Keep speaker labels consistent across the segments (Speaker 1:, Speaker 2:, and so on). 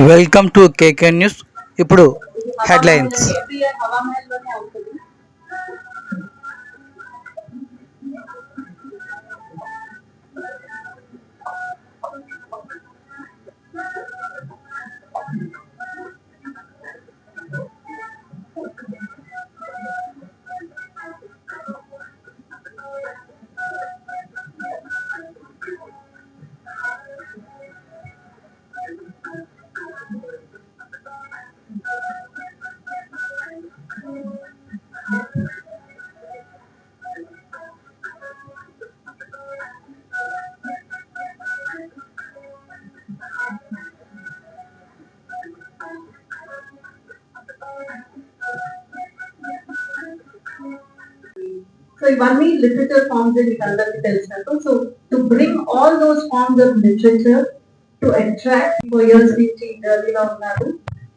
Speaker 1: Welcome to KK news. ఇప్పుడు headlines.
Speaker 2: So ఇవన్నీ literature forms మీకు అందరికీ తెలిసినట్టు. So to bring all those forms of literature to attract 4 years నుంచి ఇంటర్వ్యూలో ఉన్నారు.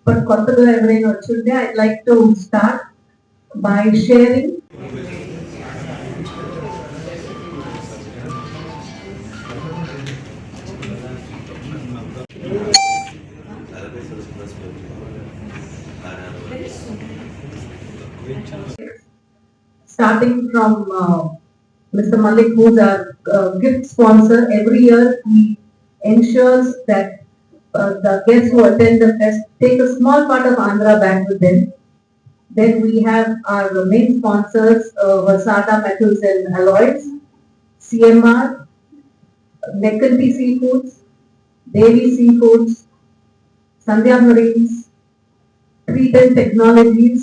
Speaker 2: బట్ కొత్తగా ఎవరైనా వచ్చుంటే I like to start by sharing starting from Mr. Malik, who's our gift sponsor. Every year he ensures that the guests who attend the fest take a small part of Andhra back with them. Then we have our main sponsors, Vasada Metals and Alloys, CMR, Neckanti Seafoods, Devi Seafoods, Sandhya Marines, Treated Technologies,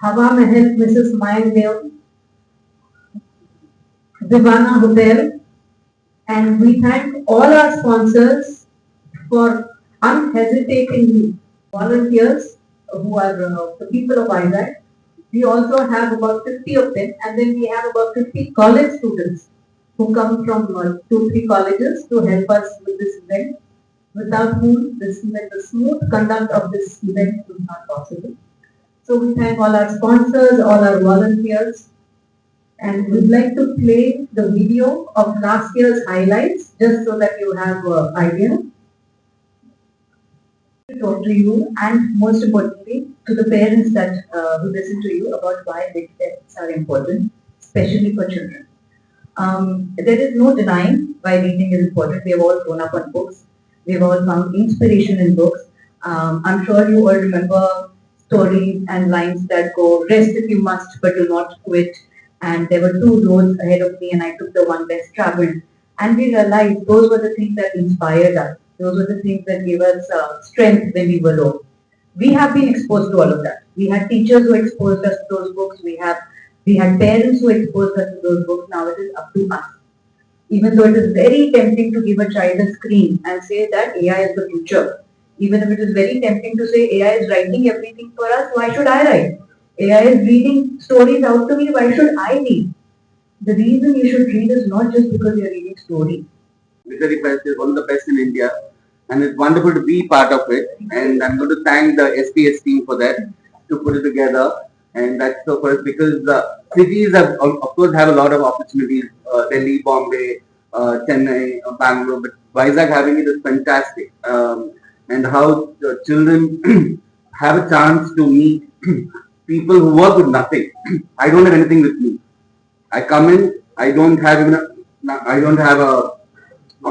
Speaker 2: Hava Mahal, Mrs. Mayandev, Divana Hotel, and we thank all our sponsors for unhesitatingly volunteers who are the people of Vizag. We also have about 50 of them, and then we have about 50 college students who come from 2-3 colleges to help us with this event, without whom this event, the smooth conduct of this event is not possible. So we thank all our sponsors, all our volunteers, and we'd like to play the video of last year's highlights just so that you have an idea. Talk to you, and most importantly to the parents that who listen to you about why big tests are important, especially for children. There is no denying why reading is important. We have all grown up on books. We have all found inspiration in books. I'm sure you all remember stories and lines that go, rest if you must, but do not quit. And there were 2 roads ahead of me and I took the one less traveled. And we realized those were the things that inspired us. Those were the things that gave us strength when we were low. We have been exposed to all of that. We had teachers who exposed us to those books. We had parents who exposed us to those books. Now it is up to us. Even though it is very tempting to give a child a screen and say that AI is the future. Even if it is very tempting to say AI is writing everything for us, why should I write? AI is reading stories out to me, why should I read? The reason you should read is not just because you're reading stories.
Speaker 3: Literary Fest is one of the best in India, and it's wonderful to be part of it. And I'm going to thank the SPS team for that, to put it together. And that's so first because cities have, of course, have a lot of opportunities. Delhi, Bombay, Chennai, Bangalore, but Vizag having it is fantastic. And how children have a chance to meet people who work with nothing. I don't have anything with me. I come in, I don't have a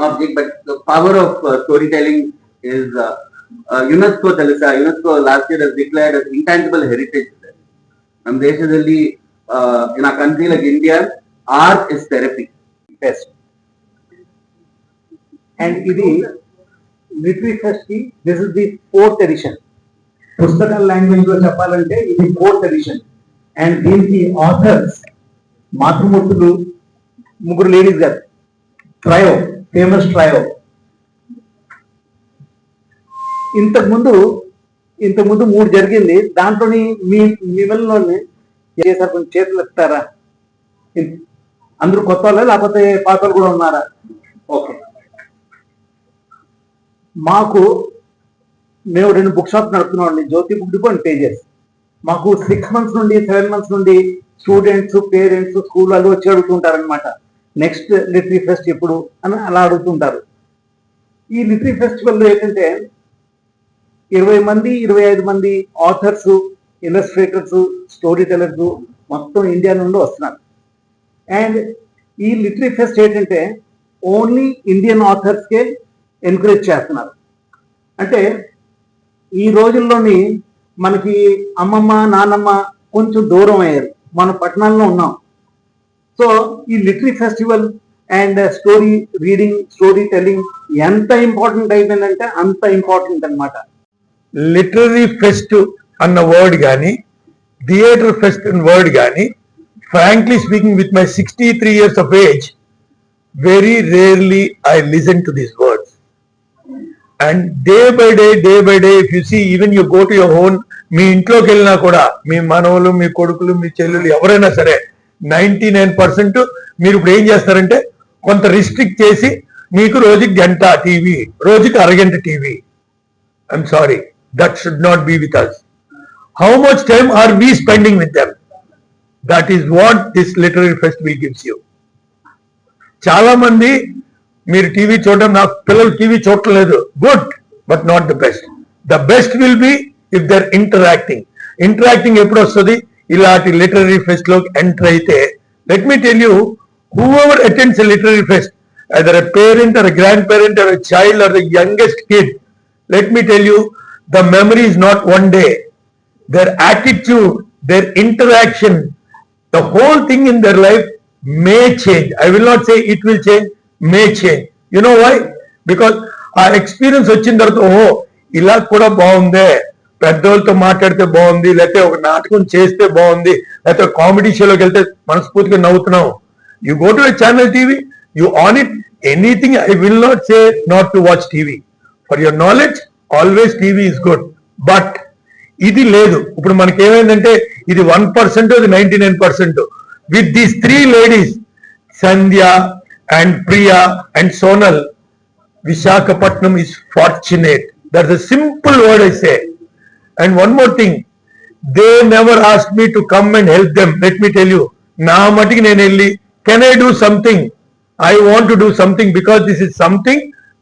Speaker 3: object, but the power of storytelling is UNESCO last year has declared as intangible heritage. ನಮ್ಮ ದೇಶದಲ್ಲಿ in a country like India, art is therapy.
Speaker 4: Best. And ఇది literary fest కి this is the 4th edition. పుస్తకాల language లో చెప్పాలంటే ఇది 4th edition. And దీనికి authors మాతృమూర్తులు 3 లేడీస్ గారు, ఫేమస్ ట్రయో. ఇంతకుముందు 3 జరిగింది. దాంట్లోని మిమ్మల్ని చేశారు, కొంచెం చేతులు ఎత్తారా? అందరూ కొత్త వాళ్ళే లేకపోతే పాత వాళ్ళు కూడా ఉన్నారా? ఓకే. మేము 2 బుక్ షాప్స్ నడుపుతున్నాం అండి, జ్యోతి బుక్ డిపో అండ్ పేజెస్. మాకు 6 months నుండి 7 months నుండి స్టూడెంట్స్, పేరెంట్స్, స్కూల్ వాళ్ళు వచ్చి అడుగుతుంటారు అనమాట, నెక్స్ట్ లిటరీ ఫెస్ట్ ఎప్పుడు అని అలా అడుగుతుంటారు. ఈ లిటరీ ఫెస్టివల్ ఏంటంటే 25 మంది ఆథర్స్, ఇల్లస్ట్రేటర్స్, స్టోరీ టెలర్స్ మొత్తం ఇండియా నుండి వస్తున్నారు. అండ్ ఈ లిటరీ ఫెస్ట్ ఏంటంటే ఓన్లీ ఇండియన్ ఆథర్స్కే ఎంకరేజ్ చేస్తున్నారు. అంటే ఈ రోజుల్లోని మనకి అమ్మమ్మ నాన్నమ్మ కొంచెం దూరం అయ్యారు, మన పట్టణాల్లో ఉన్నాం. సో ఈ literary festival and story reading, story telling ఎంత ఇంపార్టెంట్ అయిపోయిందంటే అంత ఇంపార్టెంట్ అన్నమాట.
Speaker 5: లిటరరీ ఫెస్ట్ అన్న వర్డ్ కానీ, థియేటర్ ఫెస్ట్ అన్న వర్డ్ కానీ, frankly speaking with my 63 years of age, very rarely I listen to these words. And day by day, if you see, even you go to your own, మీ ఇంట్లోకి వెళ్ళినా కూడా మీ మనవలు, మీ కొడుకులు, మీ చెల్లెలు ఎవరైనా సరే 99% మీరు ఇప్పుడు ఏం చేస్తారంటే కొంత రిస్ట్రిక్ట్ చేసి మీకు రోజుకి గంట టీవీ, రోజుకి అరగంట TV. I'm sorry, that should not be with us. How much time are we spending with them? That is what this literary festival gives you. చాలా మంది మీరు టీవీ చూడడం, నాకు పిల్లలు టీవీ చూడటం లేదు, good, but not the best. The best will be if there interacting ఎప్పుడు వస్తుంది? ఇలాంటి లిటరరీ ఫెస్ట్ లోకి ఎంటర్ అయితే. Let me tell you, whoever attends a literary fest, either a parent or a grandparent or a child or the youngest kid, let me tell you, the memory is not one day. Their attitude, their interaction, the whole thing in their life may change. I will not say it will change, may change. You know why? Because ఆ experience వచ్చిన తర్వాత, ఓహో ఇలా కూడా బాగుందే, పెద్దోళ్ళతో మాట్లాడితే బాగుంది, లేకపోతే ఒక నాటకం చేస్తే బాగుంది, లేకపోతే కామెడీ షోలోకి వెళ్తే మనస్ఫూర్తిగా నవ్వుతున్నాం. You go to a channel TV, you on it, anything. I will not say not to watch TV. For your knowledge, always TV is good. But ఇది లేదు. ఇప్పుడు మనకి ఏమైందంటే ఇది 1%, ఇది 99%. With these 3 ladies, Sandhya and Priya and Sonal, Visakhapatnam is fortunate. That's a simple word I say. And one more thing, they never asked me to come and help them. Let me tell you, నా మటుకి నేను వెళ్ళి, can I do something? I want to do something because this is something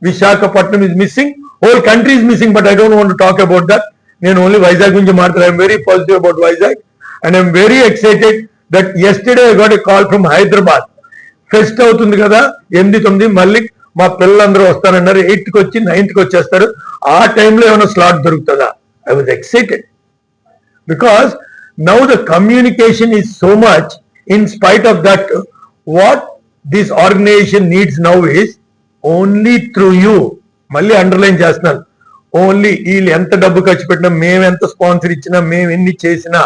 Speaker 5: Visakhapatnam is missing. Whole country is missing, but I don't want to talk about that. నేను only Vizag గురించి మాట్లాడాను. I'm very positive about Vizag and I'm very excited that yesterday I got a call from Hyderabad. Pest అవుతుంది కదా 8-9, మళ్ళీ మా పిల్లలందరూ వస్తానన్నారు. 8కి వచ్చి 9కి వచ్చేస్తారు. ఆ టైంలో ఏమైనా స్లాట్ దొరుకుతుందా? I was excited because now the communication is so much. In spite of that, what this organization needs now is only through you. మళ్ళీ అండర్లైన్ చేస్తున్నాను, ఓన్లీ వీళ్ళు ఎంత డబ్బు ఖర్చు పెట్టినా, మేము ఎంత స్పాన్సర్ ఇచ్చినా, మేము ఎన్ని చేసినా,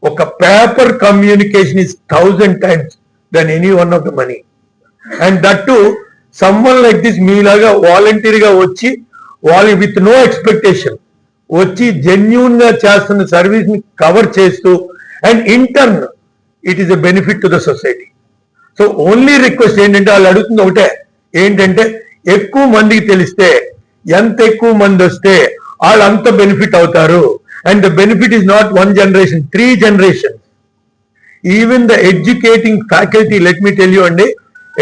Speaker 5: ఒక paper communication is 1000 times than any one of the money. And that too, someone like this మీలాగా వాలంటీర్గా వచ్చి, వాళ్ళు విత్ నో ఎక్స్పెక్టేషన్ వచ్చి జెన్యూన్ గా చేస్తున్న సర్వీస్ ని కవర్ చేస్తూ, and intern it is a benefit to the society. So only request ఏంటంటే, వాళ్ళు అడుగుతుంది ఒకటే, ఏంటంటే ఎక్కువ మందికి తెలిస్తే, ఎంత ఎక్కువ మంది వస్తే వాళ్ళు అంత బెనిఫిట్ అవుతారు. And the benefit is not 1 generation, 3 generations. Even the educating faculty, let me tell you అండి,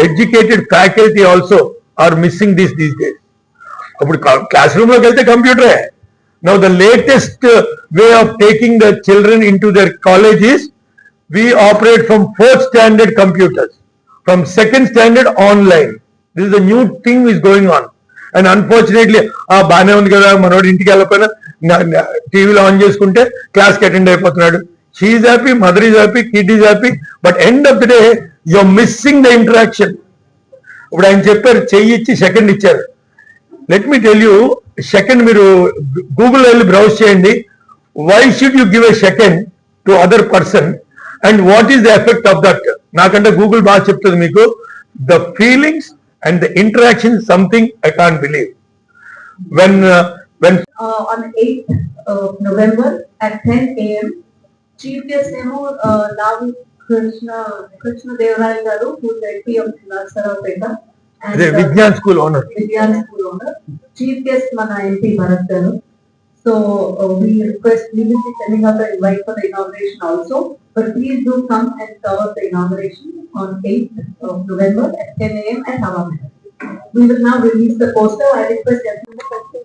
Speaker 5: educated faculty also are missing these days. అప్పుడు క్లాస్ రూమ్ లోకి వెళ్తే కంప్యూటరే. Now the latest way of taking the children into their college is we operate from 4th standard computers, from 2nd standard online. This is a new thing is going on. And unfortunately, బానే ఉంది కదా, మనోడు ఇంటికి వెళ్ళకపోయినా టీవీలో on చేసుకుంటే క్లాస్కి attend అయిపోతున్నాడు. She is happy, mother is happy, kid is happy, but end of the day you are missing the interaction. ఇప్పుడు ఆయన చెప్పారు, చెయ్యి ఇచ్చి సెకండ్ ఇచ్చారు. Let me tell you, second మీరు గూగుల్ వెళ్ళి బ్రౌజ్ చేయండి, why should you give a second to other person and what is the effect of that. నాకంటే గూగుల్ బాగా చెప్తుంది మీకు. The feelings and the interaction something I can't believe. when
Speaker 2: On 8th of November at 10 a.m. Chief guest Nemo Navi Krishna Devaraya garu, who is the MP of Narsarapeta, and
Speaker 5: Vignan school owner.
Speaker 2: Chief guest mana MP Bharat garu. So we request, we will be sending out the invite for the inauguration also, but please do come and cover the inauguration on 8th of November at 10 a.m. at Havamehal. We will now release the poster. I request everyone to